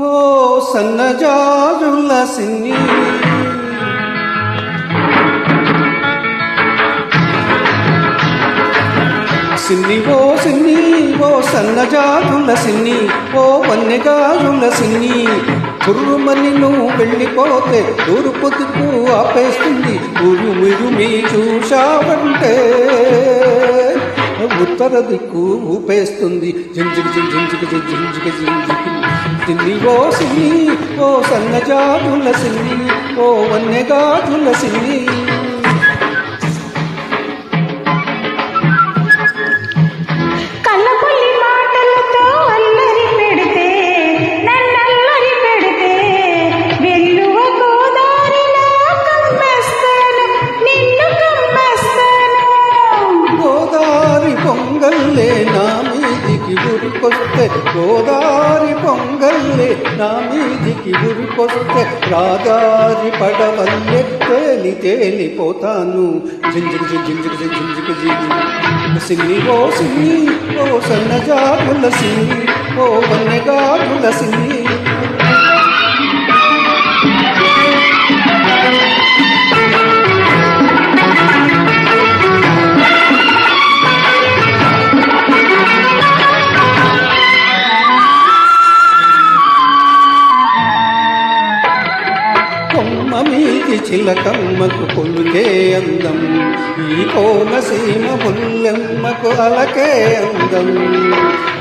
ఓ సన్నజాజుల సిన్ని సిన్ని ఓ సన్నజాజుల సిన్ని ఓ వన్నెగాజుల సిన్ని కుర్రుమని నువ్వు వెళ్ళిపోతే తూర్పు దిక్కు ఆపేస్తుంది ఉరుమి చూశావంటే ఉత్తర దిక్కు ఊపేస్తుంది జింజికి సిన్ని ఓ సన్నజాజుల సిన్ని ఓ వన్నెగాజుల సిన్ని పొంగల్లే నా మీదికి ఉరికొస్తే గోదారి పొంగల్లే నా మీదికి ఉరికొస్తే రాదారి పడవల్లే తేలిపోతాను జింజికి సిన్ని ఓ సన్నజాజుల సిన్ని ఓ వన్నెగాజుల సిన్ని మీది చిలకమ్మకు పొల్లుకే అందం ఈ కోనసీమ ముల్లెమ్మకు అలకే అందం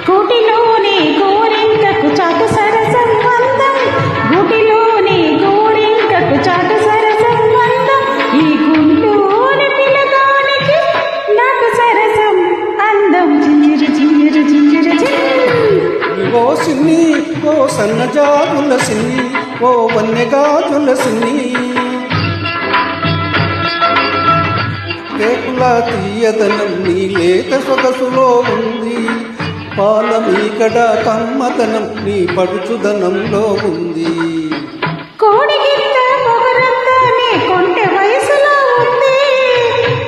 గుడిలోని గోరింకకు చాటు సరసం అందం గుడిలోని గోరింకకు చాటు సరసం అందం ఈ గుంటూరి పిల్లగానికి నాకు సరసం అందం జింజిరి ఓ సిన్ని ఓ సన్నజాజుల సిన్ని ఓ వన్నెగాజుల సిన్ని కేకుల తీయదనం నీ లేత సొగసులో ఉంది పాలమీకడ కమ్మదనం నీ పడుచుదనంలో ఉంది కోడిగిత్త పొగరంత నీ కొంటె వయసులో ఉంది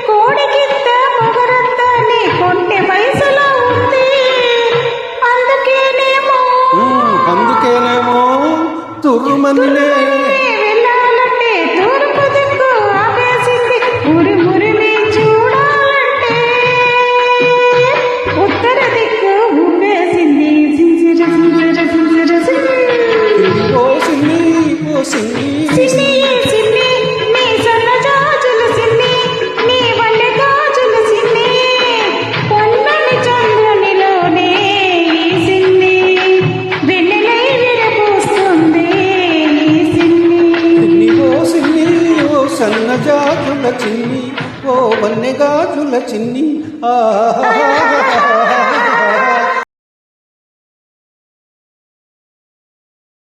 కోడిగిత్త పొగరంత నీ కొంటె వయసులో ఉంది అందుకేనేమో తుర్రుమన్నే వెళ్ళాలంటే తూర్పు దిక్కు ఆపేసింది మురిమి చూడాలంటే ఉత్తర దిక్కు ఊపేసింది ఓ సిన్ని సిన్ని నీ సన్నజాజుల సిన్ని నీ వన్నెగాజుల సిన్ని పొన్నని చంద్రునిలోనే ఈ సిన్ని వెన్నెలై విరబూస్తుంది ఈ సిన్ని ఓ సన్నజాజుల చిన్ని ఓ వన్నెగాజుల చిన్ని ఆహా